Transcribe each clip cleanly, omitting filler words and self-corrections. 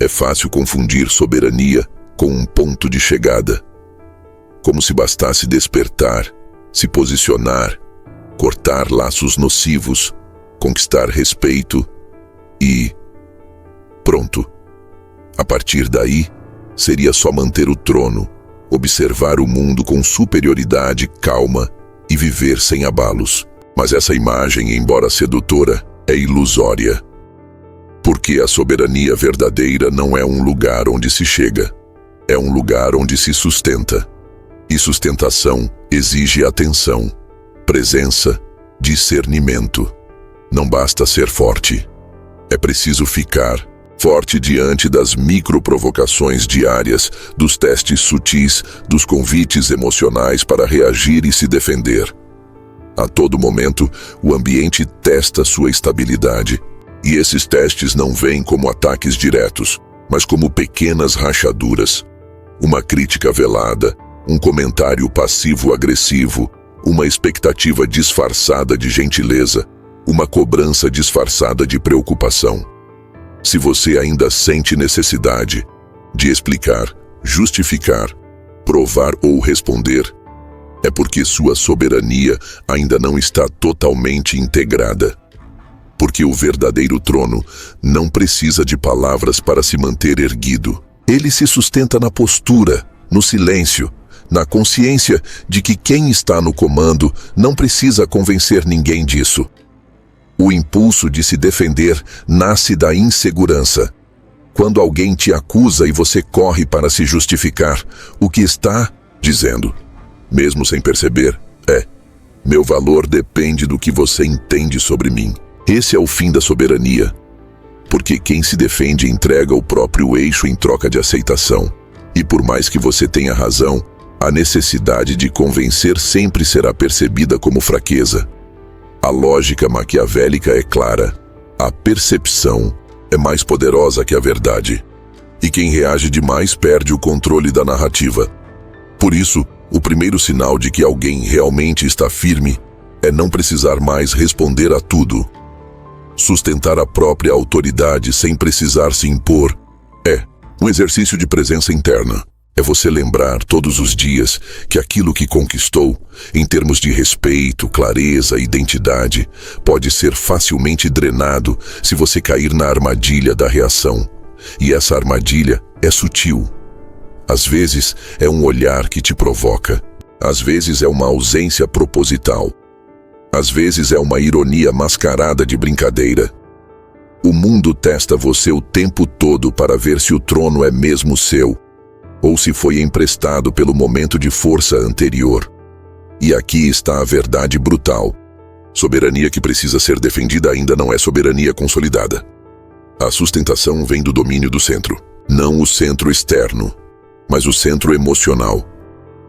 É fácil confundir soberania com um ponto de chegada. Como se bastasse despertar, se posicionar, cortar laços nocivos, conquistar respeito e... pronto. A partir daí, seria só manter o trono, observar o mundo com superioridade, calma e viver sem abalos. Mas essa imagem, embora sedutora, é ilusória. Porque a soberania verdadeira não é um lugar onde se chega, é um lugar onde se sustenta. E sustentação exige atenção, presença, discernimento. Não basta ser forte, é preciso ficar forte diante das microprovocações diárias, dos testes sutis, dos convites emocionais para reagir e se defender. A todo momento, o ambiente testa sua estabilidade. E esses testes não vêm como ataques diretos, mas como pequenas rachaduras. Uma crítica velada, um comentário passivo-agressivo, uma expectativa disfarçada de gentileza, uma cobrança disfarçada de preocupação. Se você ainda sente necessidade de explicar, justificar, provar ou responder, é porque sua soberania ainda não está totalmente integrada. Porque o verdadeiro trono não precisa de palavras para se manter erguido. Ele se sustenta na postura, no silêncio, na consciência de que quem está no comando não precisa convencer ninguém disso. O impulso de se defender nasce da insegurança. Quando alguém te acusa e você corre para se justificar, o que está dizendo, mesmo sem perceber, é: meu valor depende do que você entende sobre mim. Esse é o fim da soberania. Porque quem se defende entrega o próprio eixo em troca de aceitação. E por mais que você tenha razão, a necessidade de convencer sempre será percebida como fraqueza. A lógica maquiavélica é clara. A percepção é mais poderosa que a verdade. E quem reage demais perde o controle da narrativa. Por isso, o primeiro sinal de que alguém realmente está firme é não precisar mais responder a tudo. Sustentar a própria autoridade sem precisar se impor é um exercício de presença interna. É você lembrar todos os dias que aquilo que conquistou, em termos de respeito, clareza e identidade, pode ser facilmente drenado se você cair na armadilha da reação. E essa armadilha é sutil. Às vezes é um olhar que te provoca. Às vezes é uma ausência proposital. Às vezes é uma ironia mascarada de brincadeira. O mundo testa você o tempo todo para ver se o trono é mesmo seu, ou se foi emprestado pelo momento de força anterior. E aqui está a verdade brutal. Soberania que precisa ser defendida ainda não é soberania consolidada. A sustentação vem do domínio do centro. Não o centro externo, mas o centro emocional.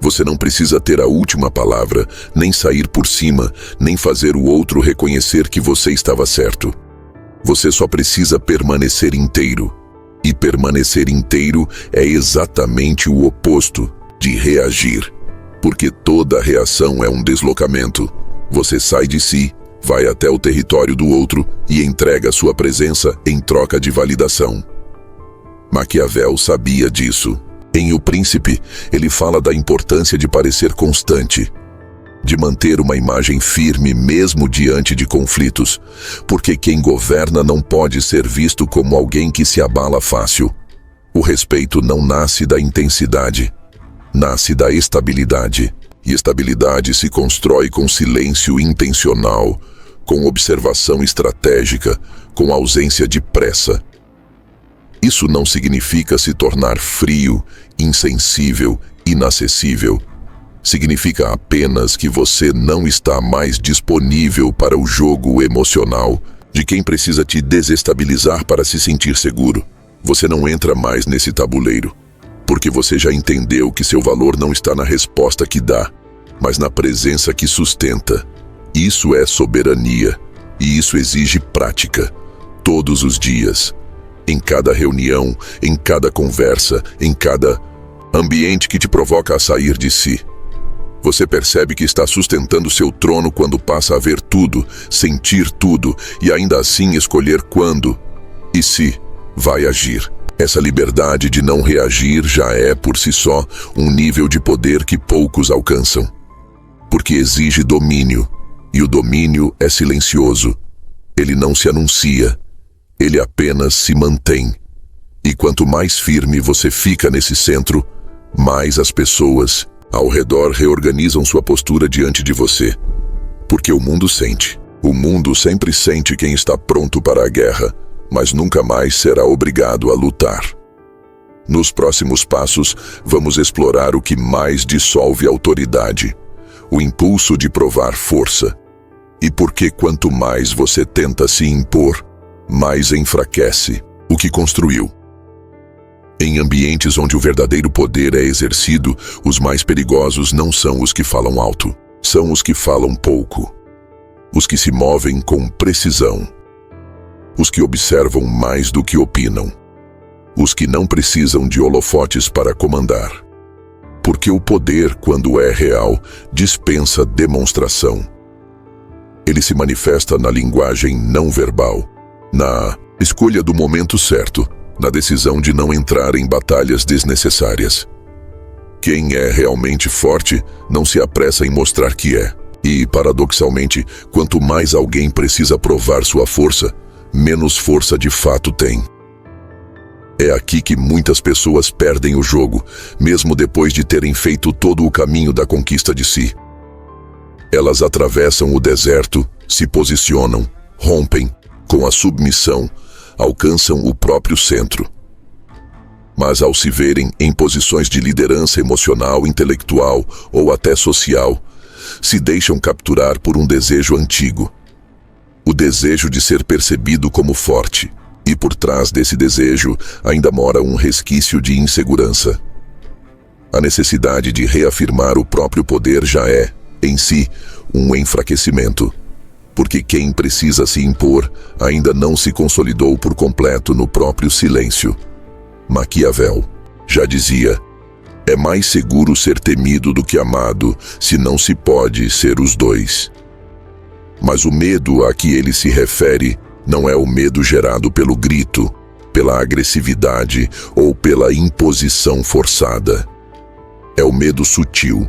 Você não precisa ter a última palavra, nem sair por cima, nem fazer o outro reconhecer que você estava certo. Você só precisa permanecer inteiro. E permanecer inteiro é exatamente o oposto de reagir. Porque toda reação é um deslocamento. Você sai de si, vai até o território do outro e entrega sua presença em troca de validação. Maquiavel sabia disso. Em O Príncipe, ele fala da importância de parecer constante, de manter uma imagem firme mesmo diante de conflitos, porque quem governa não pode ser visto como alguém que se abala fácil. O respeito não nasce da intensidade, nasce da estabilidade. E estabilidade se constrói com silêncio intencional, com observação estratégica, com ausência de pressa. Isso não significa se tornar frio, insensível, inacessível. Significa apenas que você não está mais disponível para o jogo emocional de quem precisa te desestabilizar para se sentir seguro. Você não entra mais nesse tabuleiro, porque você já entendeu que seu valor não está na resposta que dá, mas na presença que sustenta. Isso é soberania, e isso exige prática, todos os dias. Em cada reunião, em cada conversa, em cada ambiente que te provoca a sair de si. Você percebe que está sustentando seu trono quando passa a ver tudo, sentir tudo e ainda assim escolher quando e se vai agir. Essa liberdade de não reagir já é, por si só, um nível de poder que poucos alcançam. Porque exige domínio, e o domínio é silencioso. Ele não se anuncia, ele apenas se mantém. E quanto mais firme você fica nesse centro, mais as pessoas ao redor reorganizam sua postura diante de você. Porque o mundo sente. O mundo sempre sente quem está pronto para a guerra, mas nunca mais será obrigado a lutar. Nos próximos passos, vamos explorar o que mais dissolve a autoridade, o impulso de provar força. E porque quanto mais você tenta se impor, mais enfraquece o que construiu. Em ambientes onde o verdadeiro poder é exercido, os mais perigosos não são os que falam alto, são os que falam pouco. Os que se movem com precisão. Os que observam mais do que opinam. Os que não precisam de holofotes para comandar. Porque o poder, quando é real, dispensa demonstração. Ele se manifesta na linguagem não verbal, na escolha do momento certo, na decisão de não entrar em batalhas desnecessárias. Quem é realmente forte não se apressa em mostrar que é. E, paradoxalmente, quanto mais alguém precisa provar sua força, menos força de fato tem. É aqui que muitas pessoas perdem o jogo, mesmo depois de terem feito todo o caminho da conquista de si. Elas atravessam o deserto, se posicionam, rompem, com a submissão, alcançam o próprio centro. Mas ao se verem em posições de liderança emocional, intelectual ou até social, se deixam capturar por um desejo antigo. O desejo de ser percebido como forte. E por trás desse desejo ainda mora um resquício de insegurança. A necessidade de reafirmar o próprio poder já é, em si, um enfraquecimento. Porque quem precisa se impor ainda não se consolidou por completo no próprio silêncio. Maquiavel já dizia: é mais seguro ser temido do que amado, se não se pode ser os dois. Mas o medo a que ele se refere não é o medo gerado pelo grito, pela agressividade ou pela imposição forçada. É o medo sutil,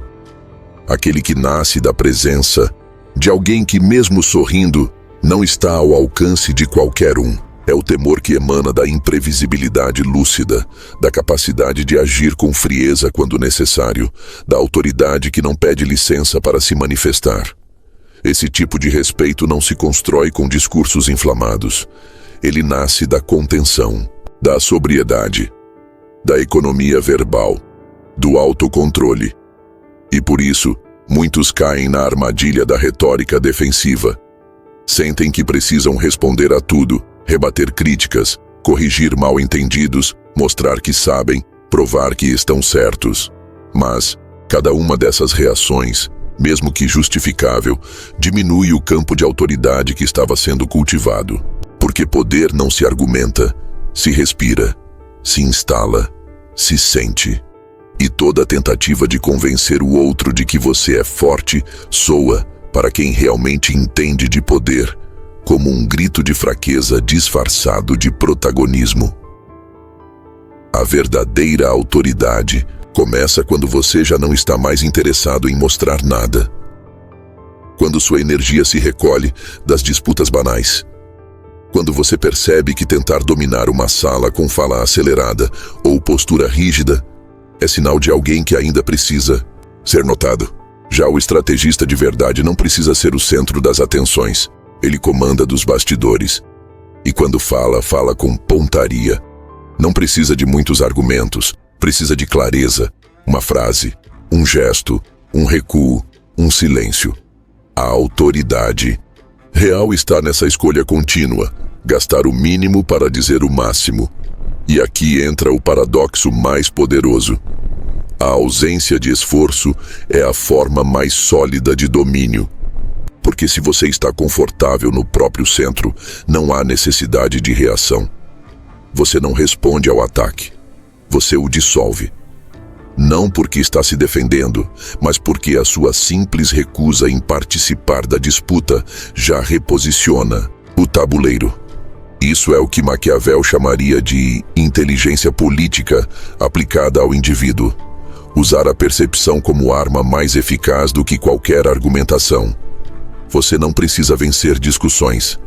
aquele que nasce da presença de alguém que, mesmo sorrindo, não está ao alcance de qualquer um. É o temor que emana da imprevisibilidade lúcida, da capacidade de agir com frieza quando necessário, da autoridade que não pede licença para se manifestar. Esse tipo de respeito não se constrói com discursos inflamados. Ele nasce da contenção, da sobriedade, da economia verbal, do autocontrole. E por isso, muitos caem na armadilha da retórica defensiva. Sentem que precisam responder a tudo, rebater críticas, corrigir mal-entendidos, mostrar que sabem, provar que estão certos. Mas cada uma dessas reações, mesmo que justificável, diminui o campo de autoridade que estava sendo cultivado. Porque poder não se argumenta, se respira, se instala, se sente. E toda tentativa de convencer o outro de que você é forte soa, para quem realmente entende de poder, como um grito de fraqueza disfarçado de protagonismo. A verdadeira autoridade começa quando você já não está mais interessado em mostrar nada. Quando sua energia se recolhe das disputas banais. Quando você percebe que tentar dominar uma sala com fala acelerada ou postura rígida é sinal de alguém que ainda precisa ser notado. Já o estrategista de verdade não precisa ser o centro das atenções. Ele comanda dos bastidores. E quando fala, fala com pontaria. Não precisa de muitos argumentos. Precisa de clareza. Uma frase, um gesto, um recuo, um silêncio. A autoridade real está nessa escolha contínua. Gastar o mínimo para dizer o máximo. E aqui entra o paradoxo mais poderoso. A ausência de esforço é a forma mais sólida de domínio. Porque se você está confortável no próprio centro, não há necessidade de reação. Você não responde ao ataque. Você o dissolve. Não porque está se defendendo, mas porque a sua simples recusa em participar da disputa já reposiciona o tabuleiro. Isso é o que Maquiavel chamaria de inteligência política aplicada ao indivíduo. Usar a percepção como arma mais eficaz do que qualquer argumentação. Você não precisa vencer discussões.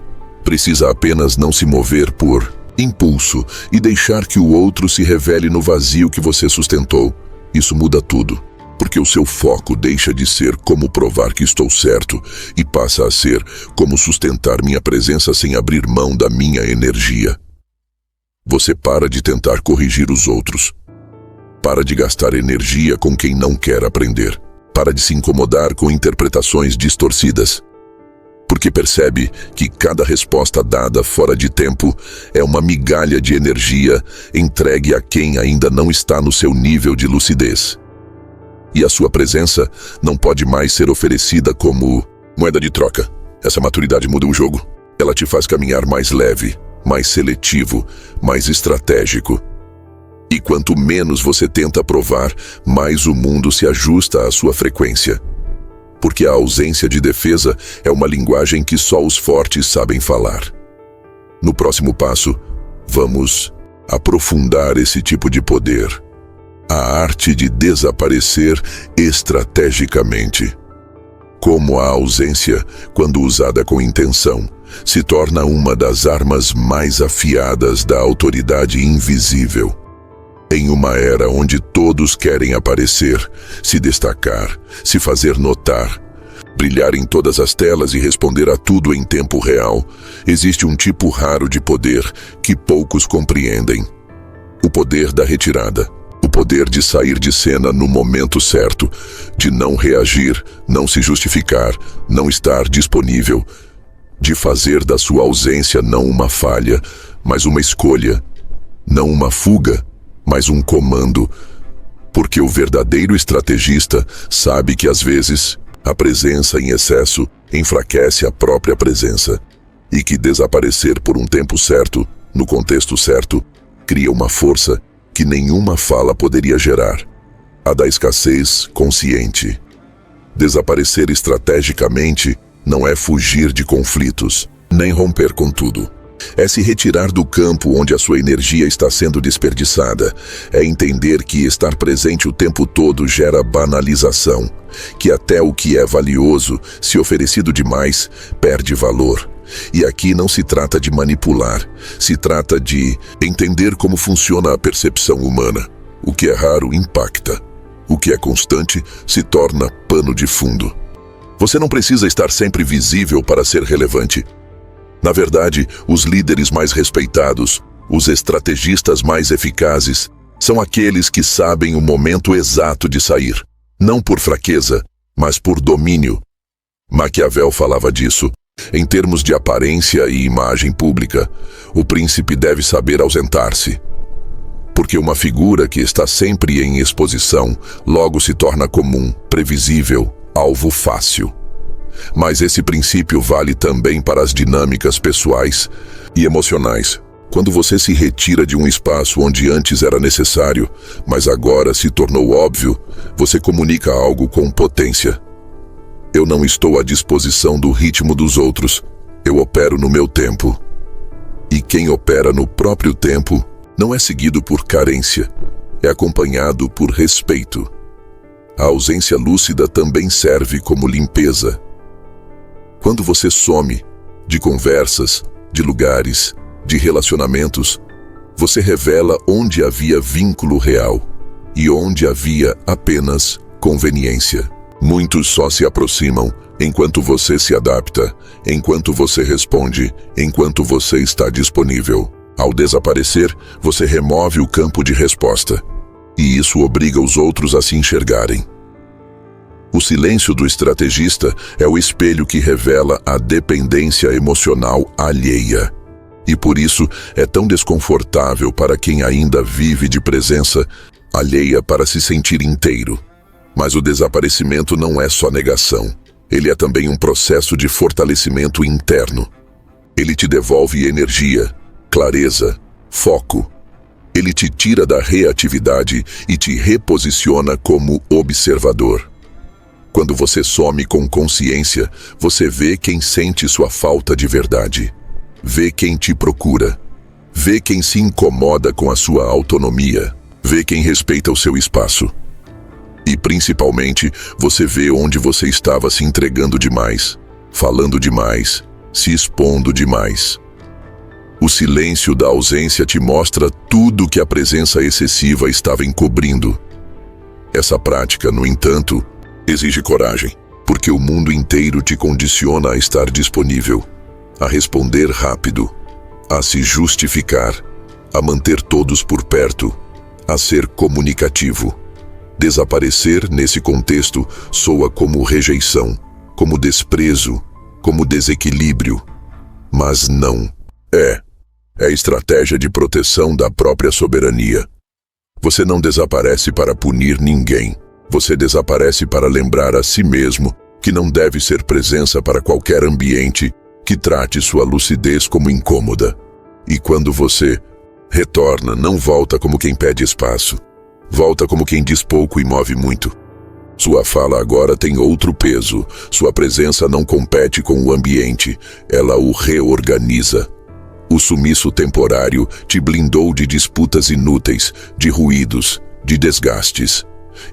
Precisa apenas não se mover por impulso e deixar que o outro se revele no vazio que você sustentou. Isso muda tudo, porque o seu foco deixa de ser como provar que estou certo e passa a ser como sustentar minha presença sem abrir mão da minha energia. Você para de tentar corrigir os outros. Para de gastar energia com quem não quer aprender. Para de se incomodar com interpretações distorcidas. Porque percebe que cada resposta dada fora de tempo é uma migalha de energia entregue a quem ainda não está no seu nível de lucidez. E a sua presença não pode mais ser oferecida como moeda de troca. Essa maturidade muda o jogo. Ela te faz caminhar mais leve, mais seletivo, mais estratégico. E quanto menos você tenta provar, mais o mundo se ajusta à sua frequência. Porque a ausência de defesa é uma linguagem que só os fortes sabem falar. No próximo passo, vamos aprofundar esse tipo de poder. A arte de desaparecer estrategicamente. Como a ausência, quando usada com intenção, se torna uma das armas mais afiadas da autoridade invisível. Em uma era onde todos querem aparecer, se destacar, se fazer notar, brilhar em todas as telas e responder a tudo em tempo real, existe um tipo raro de poder que poucos compreendem. O poder da retirada. O poder de sair de cena no momento certo, de não reagir, não se justificar, não estar disponível, de fazer da sua ausência não uma falha, mas uma escolha, não uma fuga, mas um comando, porque o verdadeiro estrategista sabe que às vezes a presença em excesso enfraquece a própria presença e que desaparecer por um tempo certo, no contexto certo, cria uma força que nenhuma fala poderia gerar, a da escassez consciente. Desaparecer estrategicamente não é fugir de conflitos, nem romper com tudo. É se retirar do campo onde a sua energia está sendo desperdiçada. É entender que estar presente o tempo todo gera banalização, que até o que é valioso, se oferecido demais, perde valor. E aqui não se trata de manipular, se trata de entender como funciona a percepção humana. O que é raro impacta. O que é constante se torna pano de fundo. Você não precisa estar sempre visível para ser relevante. Na verdade, os líderes mais respeitados, os estrategistas mais eficazes, são aqueles que sabem o momento exato de sair, não por fraqueza, mas por domínio. Maquiavel falava disso. Em termos de aparência e imagem pública, o príncipe deve saber ausentar-se. Porque uma figura que está sempre em exposição logo se torna comum, previsível, alvo fácil. Mas esse princípio vale também para as dinâmicas pessoais e emocionais. Quando você se retira de um espaço onde antes era necessário, mas agora se tornou óbvio, você comunica algo com potência. Eu não estou à disposição do ritmo dos outros. Eu opero no meu tempo. E quem opera no próprio tempo não é seguido por carência, é acompanhado por respeito. A ausência lúcida também serve como limpeza. Quando você some de conversas, de lugares, de relacionamentos, você revela onde havia vínculo real e onde havia apenas conveniência. Muitos só se aproximam enquanto você se adapta, enquanto você responde, enquanto você está disponível. Ao desaparecer, você remove o campo de resposta, e isso obriga os outros a se enxergarem. O silêncio do estrategista é o espelho que revela a dependência emocional alheia. E por isso é tão desconfortável para quem ainda vive de presença alheia para se sentir inteiro. Mas o desaparecimento não é só negação. Ele é também um processo de fortalecimento interno. Ele te devolve energia, clareza, foco. Ele te tira da reatividade e te reposiciona como observador. Quando você some com consciência, você vê quem sente sua falta de verdade. Vê quem te procura. Vê quem se incomoda com a sua autonomia. Vê quem respeita o seu espaço. E, principalmente, você vê onde você estava se entregando demais, falando demais, se expondo demais. O silêncio da ausência te mostra tudo que a presença excessiva estava encobrindo. Essa prática, no entanto, exige coragem, porque o mundo inteiro te condiciona a estar disponível, a responder rápido, a se justificar, a manter todos por perto, a ser comunicativo. Desaparecer nesse contexto soa como rejeição, como desprezo, como desequilíbrio. Mas não. É estratégia de proteção da própria soberania. Você não desaparece para punir ninguém. Você desaparece para lembrar a si mesmo que não deve ser presença para qualquer ambiente que trate sua lucidez como incômoda. E quando você retorna, não volta como quem pede espaço. Volta como quem diz pouco e move muito. Sua fala agora tem outro peso. Sua presença não compete com o ambiente, ela o reorganiza. O sumiço temporário te blindou de disputas inúteis, de ruídos, de desgastes.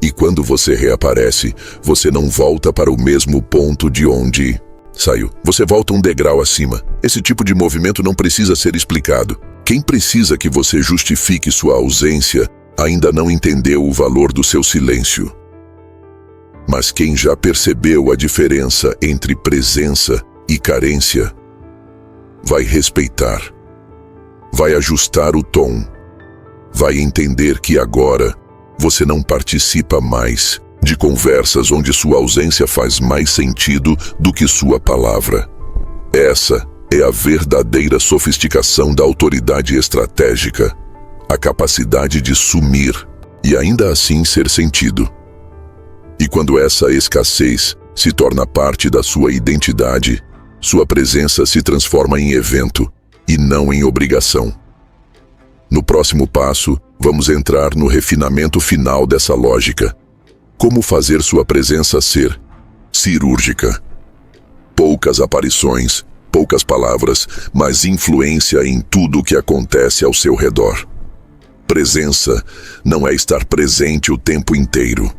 E quando você reaparece, você não volta para o mesmo ponto de onde saiu. Você volta um degrau acima. Esse tipo de movimento não precisa ser explicado. Quem precisa que você justifique sua ausência ainda não entendeu o valor do seu silêncio. Mas quem já percebeu a diferença entre presença e carência, vai respeitar, vai ajustar o tom, vai entender que agora você não participa mais de conversas onde sua ausência faz mais sentido do que sua palavra. Essa é a verdadeira sofisticação da autoridade estratégica, a capacidade de sumir e ainda assim ser sentido. E quando essa escassez se torna parte da sua identidade, sua presença se transforma em evento e não em obrigação. No próximo passo, vamos entrar no refinamento final dessa lógica. Como fazer sua presença ser cirúrgica? Poucas aparições, poucas palavras, mas influência em tudo o que acontece ao seu redor. Presença não é estar presente o tempo inteiro.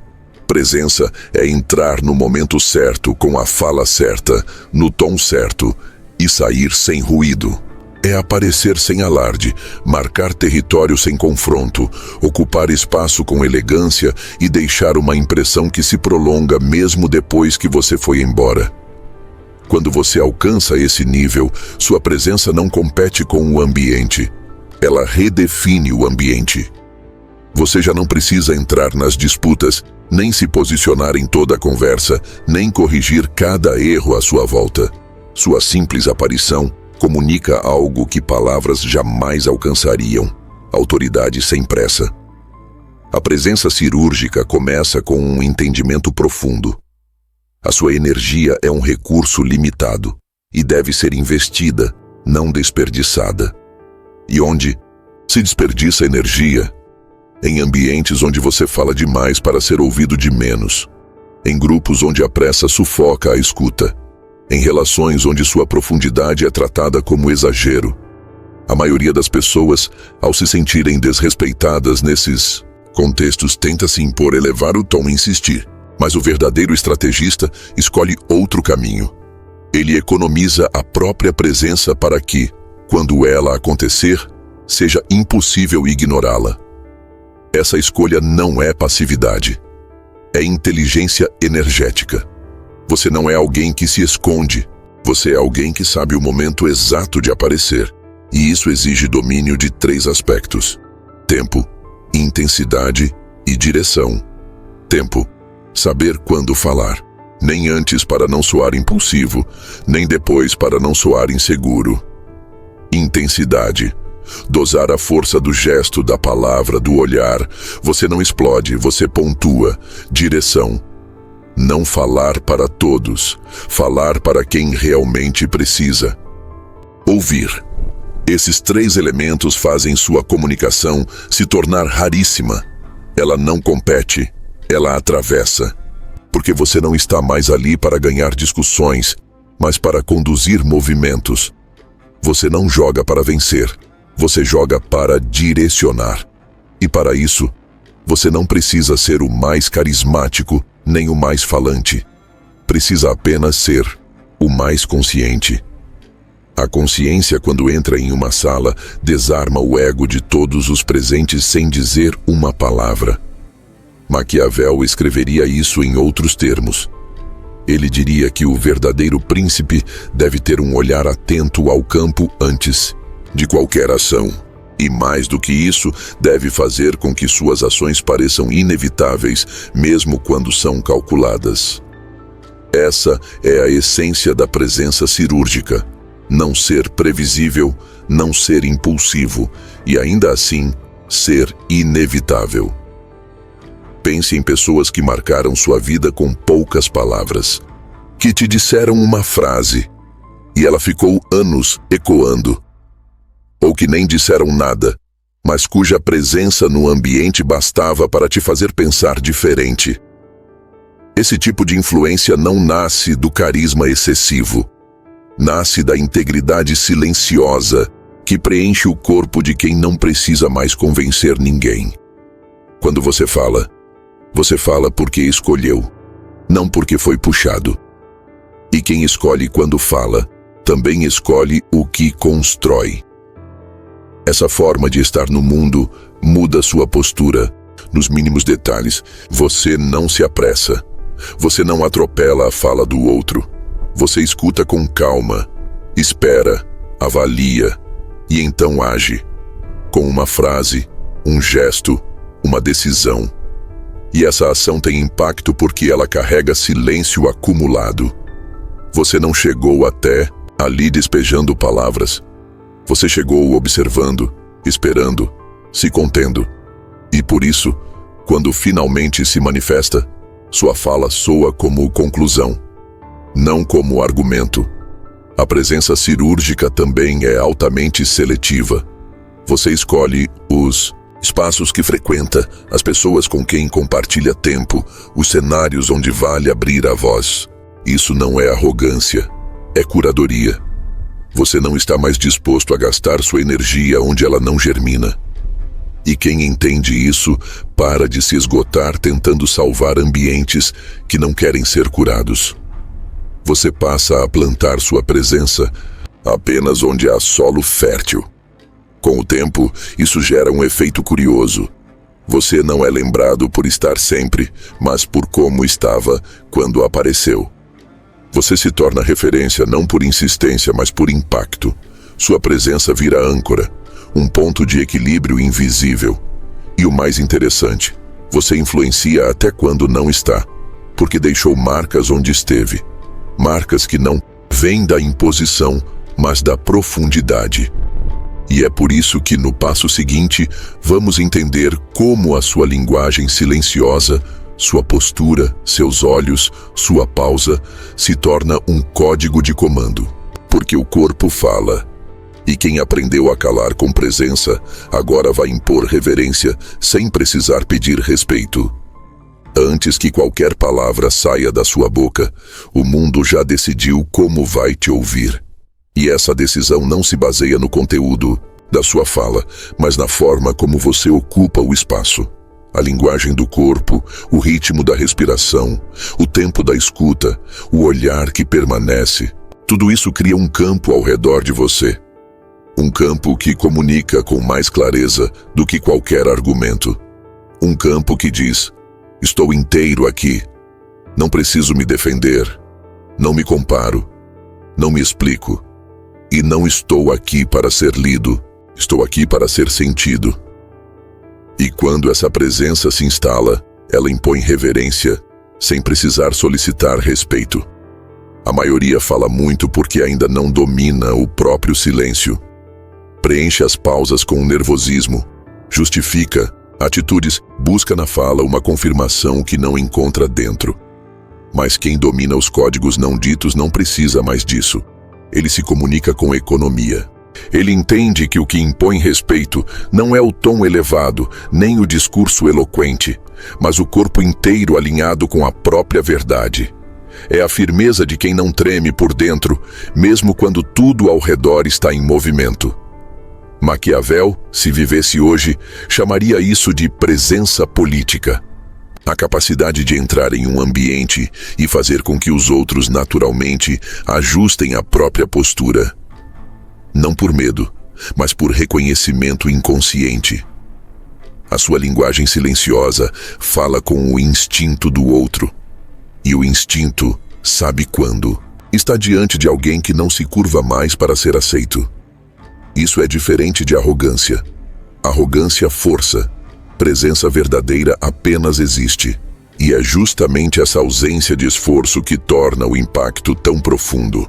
Presença é entrar no momento certo, com a fala certa, no tom certo, e sair sem ruído. É aparecer sem alarde, marcar território sem confronto, ocupar espaço com elegância e deixar uma impressão que se prolonga mesmo depois que você foi embora. Quando você alcança esse nível, sua presença não compete com o ambiente. Ela redefine o ambiente. Você já não precisa entrar nas disputas, nem se posicionar em toda a conversa, nem corrigir cada erro à sua volta. Sua simples aparição comunica algo que palavras jamais alcançariam: autoridade sem pressa. A presença cirúrgica começa com um entendimento profundo. A sua energia é um recurso limitado e deve ser investida, não desperdiçada. E onde se desperdiça energia? Em ambientes onde você fala demais para ser ouvido de menos. Em grupos onde a pressa sufoca a escuta. Em relações onde sua profundidade é tratada como exagero. A maioria das pessoas, ao se sentirem desrespeitadas nesses contextos, tenta se impor, elevar o tom e insistir. Mas o verdadeiro estrategista escolhe outro caminho. Ele economiza a própria presença para que, quando ela acontecer, seja impossível ignorá-la. Essa escolha não é passividade. É inteligência energética. Você não é alguém que se esconde. Você é alguém que sabe o momento exato de aparecer. E isso exige domínio de 3 aspectos: tempo, intensidade e direção. Tempo. Saber quando falar. Nem antes para não soar impulsivo, nem depois para não soar inseguro. Intensidade. Dosar a força do gesto, da palavra, do olhar. Você não explode, você pontua. Direção. Não falar para todos, falar para quem realmente precisa. Ouvir. Esses 3 elementos fazem sua comunicação se tornar raríssima. Ela não compete, ela atravessa. Porque você não está mais ali para ganhar discussões, mas para conduzir movimentos. Você não joga para vencer, você joga para direcionar. E para isso, você não precisa ser o mais carismático nem o mais falante. Precisa apenas ser o mais consciente. A consciência, quando entra em uma sala, desarma o ego de todos os presentes sem dizer uma palavra. Maquiavel escreveria isso em outros termos. Ele diria que o verdadeiro príncipe deve ter um olhar atento ao campo antes de qualquer ação. E mais do que isso, deve fazer com que suas ações pareçam inevitáveis, mesmo quando são calculadas. Essa é a essência da presença cirúrgica. Não ser previsível, não ser impulsivo e ainda assim ser inevitável. Pense em pessoas que marcaram sua vida com poucas palavras, que te disseram uma frase e ela ficou anos ecoando, ou que nem disseram nada, mas cuja presença no ambiente bastava para te fazer pensar diferente. Esse tipo de influência não nasce do carisma excessivo, nasce da integridade silenciosa que preenche o corpo de quem não precisa mais convencer ninguém. Quando você fala porque escolheu, não porque foi puxado. E quem escolhe quando fala, também escolhe o que constrói. Essa forma de estar no mundo muda sua postura. Nos mínimos detalhes, você não se apressa. Você não atropela a fala do outro. Você escuta com calma, espera, avalia e então age. Com uma frase, um gesto, uma decisão. E essa ação tem impacto porque ela carrega silêncio acumulado. Você não chegou até ali despejando palavras. Você chegou observando, esperando, se contendo. E por isso, quando finalmente se manifesta, sua fala soa como conclusão, não como argumento. A presença cirúrgica também é altamente seletiva. Você escolhe os espaços que frequenta, as pessoas com quem compartilha tempo, os cenários onde vale abrir a voz. Isso não é arrogância, é curadoria. Você não está mais disposto a gastar sua energia onde ela não germina. E quem entende isso, para de se esgotar tentando salvar ambientes que não querem ser curados. Você passa a plantar sua presença apenas onde há solo fértil. Com o tempo, isso gera um efeito curioso. Você não é lembrado por estar sempre, mas por como estava quando apareceu. Você se torna referência não por insistência, mas por impacto. Sua presença vira âncora, um ponto de equilíbrio invisível. E o mais interessante, você influencia até quando não está, porque deixou marcas onde esteve. Marcas que não vêm da imposição, mas da profundidade. E é por isso que no passo seguinte, vamos entender como a sua linguagem silenciosa, sua postura, seus olhos, sua pausa, se torna um código de comando. Porque o corpo fala. E quem aprendeu a calar com presença, agora vai impor reverência sem precisar pedir respeito. Antes que qualquer palavra saia da sua boca, o mundo já decidiu como vai te ouvir. E essa decisão não se baseia no conteúdo da sua fala, mas na forma como você ocupa o espaço. A linguagem do corpo, o ritmo da respiração, o tempo da escuta, o olhar que permanece. Tudo isso cria um campo ao redor de você. Um campo que comunica com mais clareza do que qualquer argumento. Um campo que diz: estou inteiro aqui. Não preciso me defender. Não me comparo. Não me explico. E não estou aqui para ser lido. Estou aqui para ser sentido. E quando essa presença se instala, ela impõe reverência, sem precisar solicitar respeito. A maioria fala muito porque ainda não domina o próprio silêncio. Preenche as pausas com nervosismo, justifica atitudes, busca na fala uma confirmação que não encontra dentro. Mas quem domina os códigos não ditos não precisa mais disso. Ele se comunica com economia. Ele entende que o que impõe respeito não é o tom elevado, nem o discurso eloquente, mas o corpo inteiro alinhado com a própria verdade. É a firmeza de quem não treme por dentro, mesmo quando tudo ao redor está em movimento. Maquiavel, se vivesse hoje, chamaria isso de presença política. A capacidade de entrar em um ambiente e fazer com que os outros naturalmente ajustem a própria postura. Não por medo, mas por reconhecimento inconsciente. A sua linguagem silenciosa fala com o instinto do outro. E o instinto sabe quando está diante de alguém que não se curva mais para ser aceito. Isso é diferente de arrogância. Arrogância força. Presença verdadeira apenas existe. E é justamente essa ausência de esforço que torna o impacto tão profundo.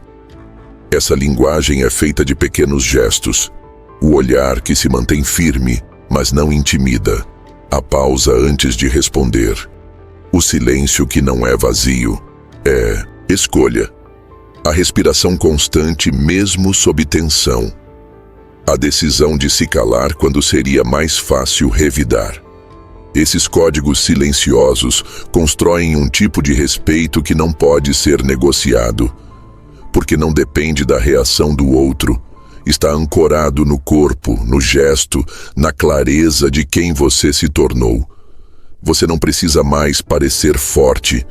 Essa linguagem é feita de pequenos gestos. O olhar que se mantém firme, mas não intimida. A pausa antes de responder. O silêncio que não é vazio. É escolha. A respiração constante mesmo sob tensão. A decisão de se calar quando seria mais fácil revidar. Esses códigos silenciosos constroem um tipo de respeito que não pode ser negociado, porque não depende da reação do outro. Está ancorado no corpo, no gesto, na clareza de quem você se tornou. Você não precisa mais parecer forte.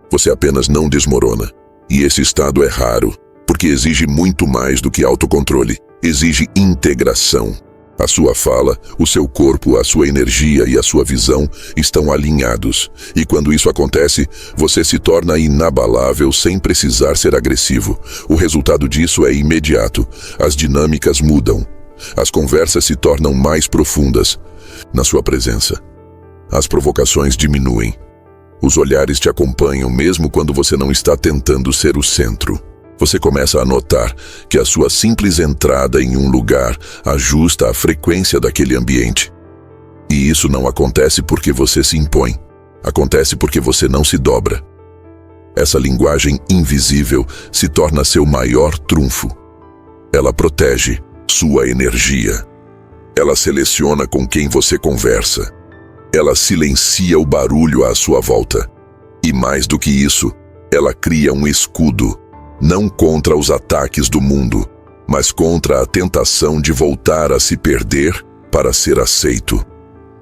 Você apenas não desmorona. E esse estado é raro, porque exige muito mais do que autocontrole. Exige integração. A sua fala, o seu corpo, a sua energia e a sua visão estão alinhados. E quando isso acontece, você se torna inabalável sem precisar ser agressivo. O resultado disso é imediato. As dinâmicas mudam. As conversas se tornam mais profundas na sua presença. As provocações diminuem. Os olhares te acompanham mesmo quando você não está tentando ser o centro. Você começa a notar que a sua simples entrada em um lugar ajusta a frequência daquele ambiente. E isso não acontece porque você se impõe. Acontece porque você não se dobra. Essa linguagem invisível se torna seu maior trunfo. Ela protege sua energia. Ela seleciona com quem você conversa. Ela silencia o barulho à sua volta. E mais do que isso, ela cria um escudo. Não contra os ataques do mundo, mas contra a tentação de voltar a se perder para ser aceito.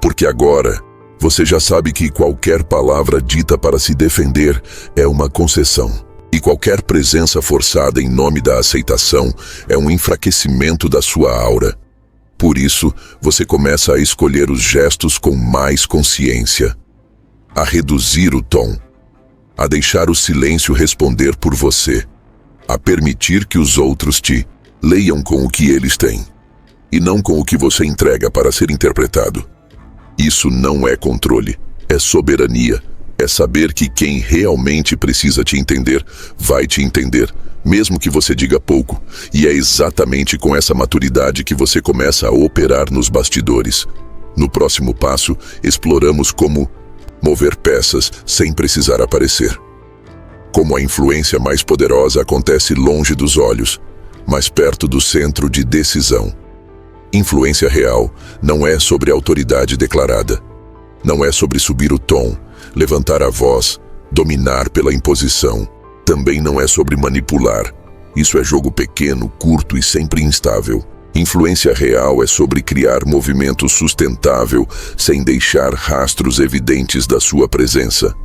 Porque agora, você já sabe que qualquer palavra dita para se defender é uma concessão. E qualquer presença forçada em nome da aceitação é um enfraquecimento da sua aura. Por isso, você começa a escolher os gestos com mais consciência. A reduzir o tom. A deixar o silêncio responder por você. A permitir que os outros te leiam com o que eles têm, e não com o que você entrega para ser interpretado. Isso não é controle, é soberania, é saber que quem realmente precisa te entender, vai te entender, mesmo que você diga pouco, e é exatamente com essa maturidade que você começa a operar nos bastidores. No próximo passo, exploramos como mover peças sem precisar aparecer. Como a influência mais poderosa acontece longe dos olhos, mas perto do centro de decisão. Influência real não é sobre autoridade declarada. Não é sobre subir o tom, levantar a voz, dominar pela imposição. Também não é sobre manipular. Isso é jogo pequeno, curto e sempre instável. Influência real é sobre criar movimento sustentável sem deixar rastros evidentes da sua presença.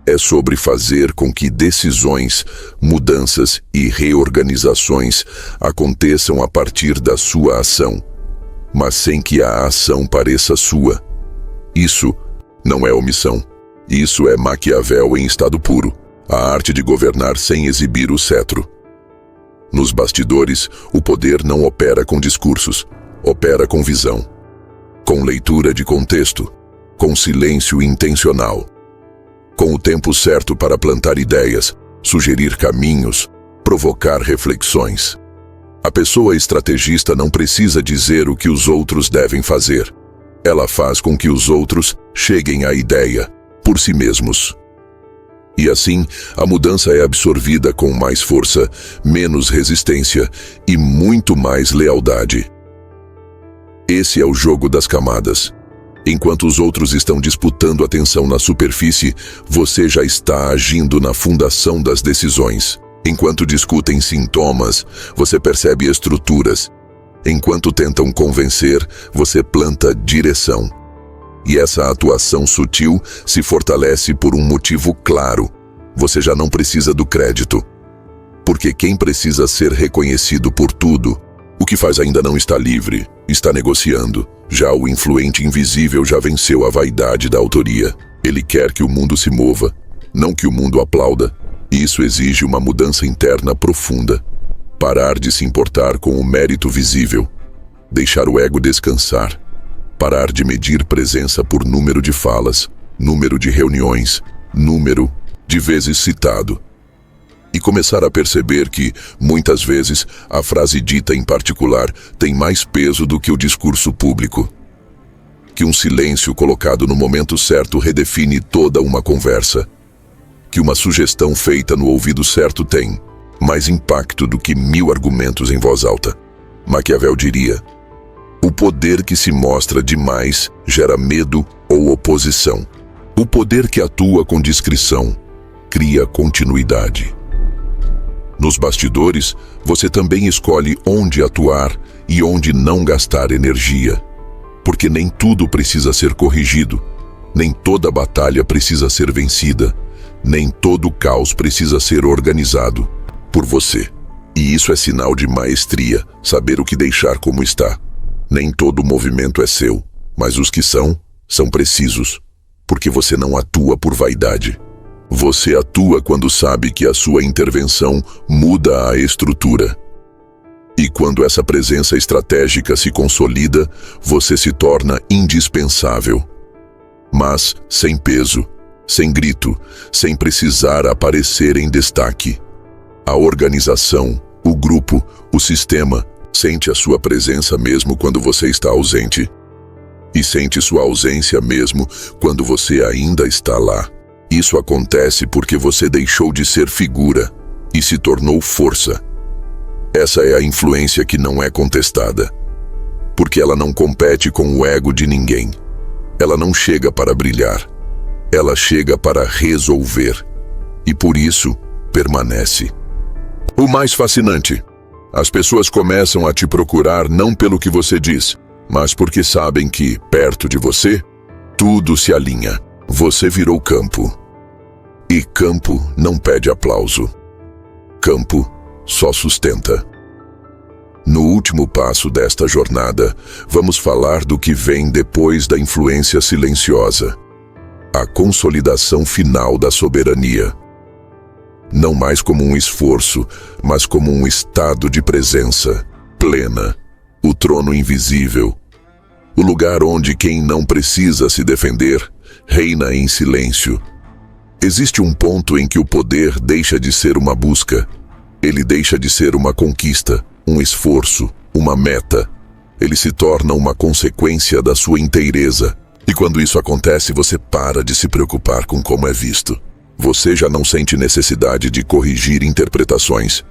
É sobre fazer com que decisões, mudanças e reorganizações aconteçam a partir da sua ação, mas sem que a ação pareça sua. Isso não é omissão. Isso é Maquiavel em estado puro, a arte de governar sem exibir o cetro. Nos bastidores, o poder não opera com discursos, opera com visão, com leitura de contexto, com silêncio intencional. Com o tempo certo para plantar ideias, sugerir caminhos, provocar reflexões. A pessoa estrategista não precisa dizer o que os outros devem fazer. Ela faz com que os outros cheguem à ideia, por si mesmos. E assim, a mudança é absorvida com mais força, menos resistência e muito mais lealdade. Esse é o jogo das camadas. Enquanto os outros estão disputando atenção na superfície, você já está agindo na fundação das decisões. Enquanto discutem sintomas, você percebe estruturas. Enquanto tentam convencer, você planta direção. E essa atuação sutil se fortalece por um motivo claro. Você já não precisa do crédito. Porque quem precisa ser reconhecido por tudo, o que faz ainda não está livre, está negociando. Já o influente invisível já venceu a vaidade da autoria. Ele quer que o mundo se mova, não que o mundo aplauda. E isso exige uma mudança interna profunda. Parar de se importar com o mérito visível. Deixar o ego descansar. Parar de medir presença por número de falas, número de reuniões, número de vezes citado. E começar a perceber que, muitas vezes, a frase dita em particular tem mais peso do que o discurso público. Que um silêncio colocado no momento certo redefine toda uma conversa. Que uma sugestão feita no ouvido certo tem mais impacto do que 1000 argumentos em voz alta. Maquiavel diria: o poder que se mostra demais gera medo ou oposição. O poder que atua com discrição cria continuidade. Nos bastidores, você também escolhe onde atuar e onde não gastar energia. Porque nem tudo precisa ser corrigido, nem toda batalha precisa ser vencida, nem todo caos precisa ser organizado por você. E isso é sinal de maestria, saber o que deixar como está. Nem todo movimento é seu, mas os que são precisos, porque você não atua por vaidade. Você atua quando sabe que a sua intervenção muda a estrutura. E quando essa presença estratégica se consolida, você se torna indispensável. Mas sem peso, sem grito, sem precisar aparecer em destaque. A organização, o grupo, o sistema, sente a sua presença mesmo quando você está ausente. E sente sua ausência mesmo quando você ainda está lá. Isso acontece porque você deixou de ser figura e se tornou força. Essa é a influência que não é contestada. Porque ela não compete com o ego de ninguém. Ela não chega para brilhar. Ela chega para resolver. E por isso, permanece. O mais fascinante: as pessoas começam a te procurar não pelo que você diz, mas porque sabem que, perto de você, tudo se alinha. Você virou campo. E campo não pede aplauso. Campo só sustenta. No último passo desta jornada, vamos falar do que vem depois da influência silenciosa. A consolidação final da soberania. Não mais como um esforço, mas como um estado de presença plena. O trono invisível. O lugar onde quem não precisa se defender reina em silêncio. Existe um ponto em que o poder deixa de ser uma busca. Ele deixa de ser uma conquista, um esforço, uma meta. Ele se torna uma consequência da sua inteireza. E quando isso acontece, você para de se preocupar com como é visto. Você já não sente necessidade de corrigir interpretações.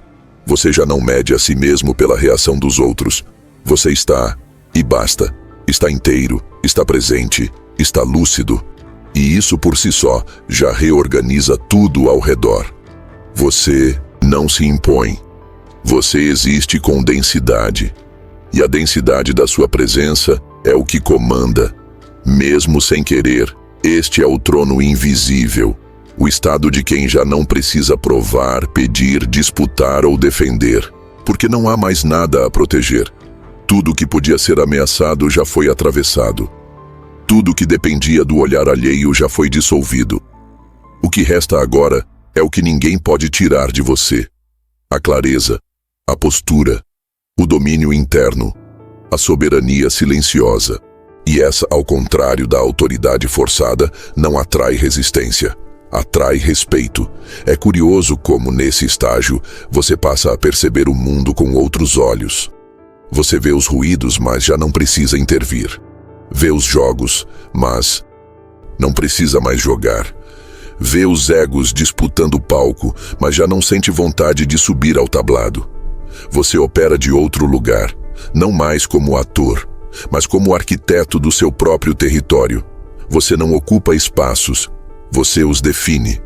Você já não mede a si mesmo pela reação dos outros. Você está, e basta. Está inteiro, está presente, está lúcido. E isso por si só já reorganiza tudo ao redor. Você não se impõe. Você existe com densidade. E a densidade da sua presença é o que comanda. Mesmo sem querer, este é o trono invisível. O estado de quem já não precisa provar, pedir, disputar ou defender. Porque não há mais nada a proteger. Tudo que podia ser ameaçado já foi atravessado. Tudo que dependia do olhar alheio já foi dissolvido. O que resta agora é o que ninguém pode tirar de você. A clareza, a postura, o domínio interno, a soberania silenciosa. E essa, ao contrário da autoridade forçada, não atrai resistência, atrai respeito. É curioso como, nesse estágio, você passa a perceber o mundo com outros olhos. Você vê os ruídos, mas já não precisa intervir. Vê os jogos, mas não precisa mais jogar. Vê os egos disputando o palco, mas já não sente vontade de subir ao tablado. Você opera de outro lugar, não mais como ator, mas como arquiteto do seu próprio território. Você não ocupa espaços, você os define.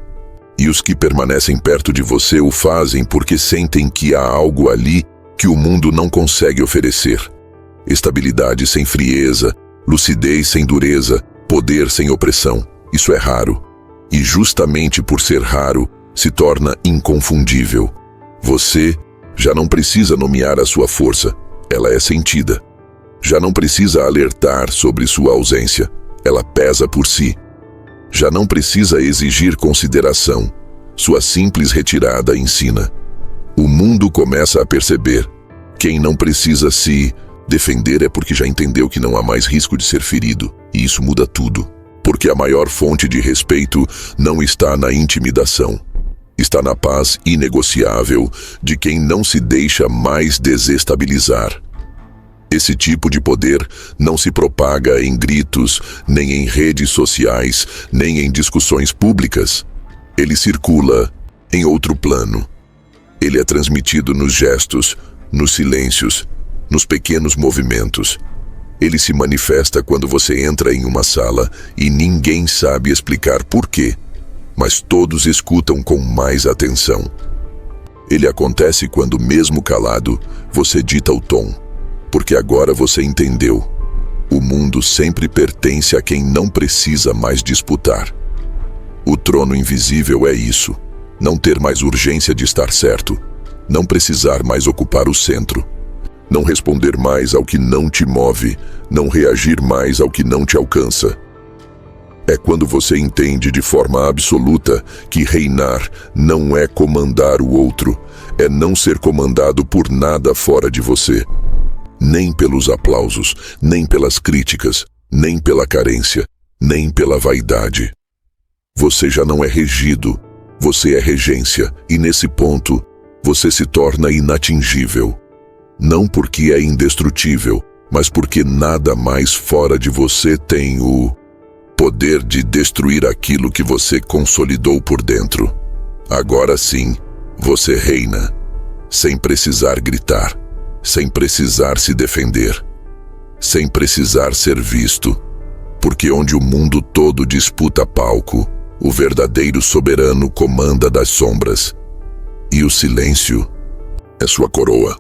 E os que permanecem perto de você o fazem porque sentem que há algo ali que o mundo não consegue oferecer. Estabilidade sem frieza, lucidez sem dureza, poder sem opressão. Isso é raro. E justamente por ser raro, se torna inconfundível. Você já não precisa nomear a sua força, ela é sentida. Já não precisa alertar sobre sua ausência, ela pesa por si. Já não precisa exigir consideração, sua simples retirada ensina. O mundo começa a perceber. Quem não precisa se defender é porque já entendeu que não há mais risco de ser ferido, e isso muda tudo. Porque a maior fonte de respeito não está na intimidação. Está na paz inegociável de quem não se deixa mais desestabilizar. Esse tipo de poder não se propaga em gritos, nem em redes sociais, nem em discussões públicas. Ele circula em outro plano. Ele é transmitido nos gestos, nos silêncios, nos pequenos movimentos. Ele se manifesta quando você entra em uma sala e ninguém sabe explicar por quê, mas todos escutam com mais atenção. Ele acontece quando, mesmo calado, você dita o tom, porque agora você entendeu. O mundo sempre pertence a quem não precisa mais disputar. O trono invisível é isso: não ter mais urgência de estar certo, não precisar mais ocupar o centro, não responder mais ao que não te move, não reagir mais ao que não te alcança. É quando você entende de forma absoluta que reinar não é comandar o outro, é não ser comandado por nada fora de você. Nem pelos aplausos, nem pelas críticas, nem pela carência, nem pela vaidade. Você já não é regido, você é regência, e nesse ponto, você se torna inatingível. Não porque é indestrutível, mas porque nada mais fora de você tem o poder de destruir aquilo que você consolidou por dentro. Agora sim, você reina, sem precisar gritar, sem precisar se defender, sem precisar ser visto, porque onde o mundo todo disputa palco, o verdadeiro soberano comanda das sombras, e o silêncio é sua coroa.